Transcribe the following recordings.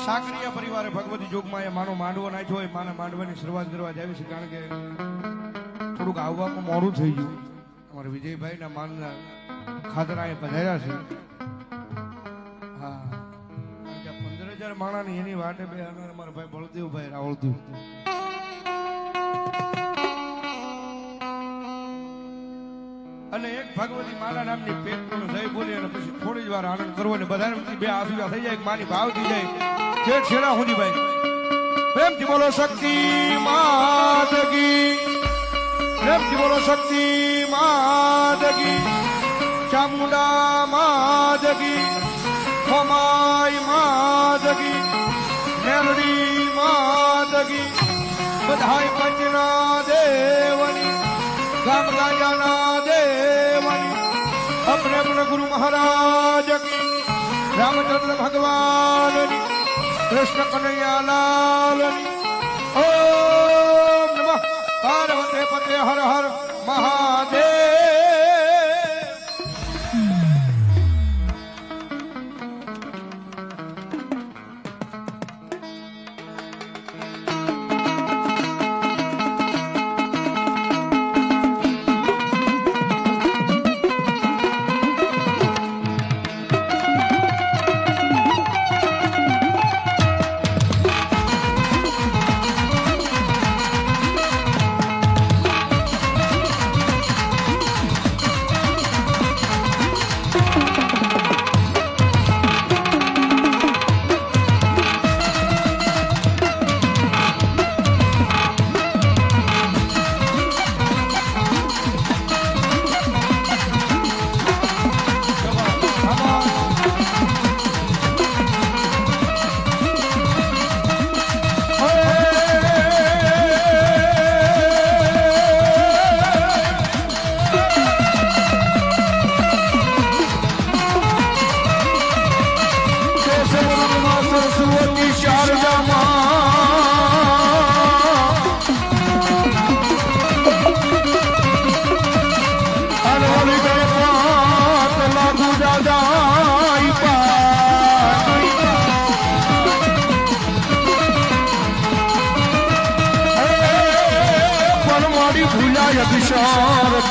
સાકરિયા પરિવારે ભગવતી જોગમાં એ માનો માંડવો નાખ્યો હોય, માના માંડવાની શરૂઆત કરવા જાવી છે, કારણ કે થોડુંક આવવામાં મોડું થઈ ગયું. અમારા વિજયભાઈ ના માનના ખાતર અહીંયા પધાર્યા છે. હા, 15,000 માણાની એની વાટે બે અમારા ભાઈ બળદેવભાઈ રાવળદેવ અને એક ભગવતી માના નામની પેટનો જય બોલી અને પછી થોડી જ વાર આનંદ કરવો ને બધાને બે આશીર્વાદ થઈ જાય, માની ભાવ થઈ જાય જે છેડા સુધી ભાઈ પ્રેમથી બોલો શક્તિ માત કી, પ્રેમથી બોલો શક્તિ માત કી, ચામુંડા માત કી, ખમાઈ માત કી, મેલડી માત કી, બધાય પંચના દેવની, ગામ ગાજાના દેવની, अपने अपने गुरु महाराज की, रामचंद्र भगवान की, कृष्ण कन्हैया लाल की, ओम नमः पार्वती पते हर हर महादेव.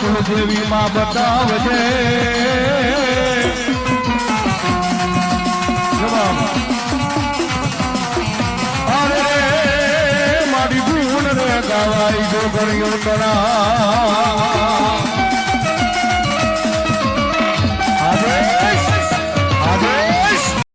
कुलदेवी मां बतावजे अरे मारी गुण रे गवाई जो करियो करा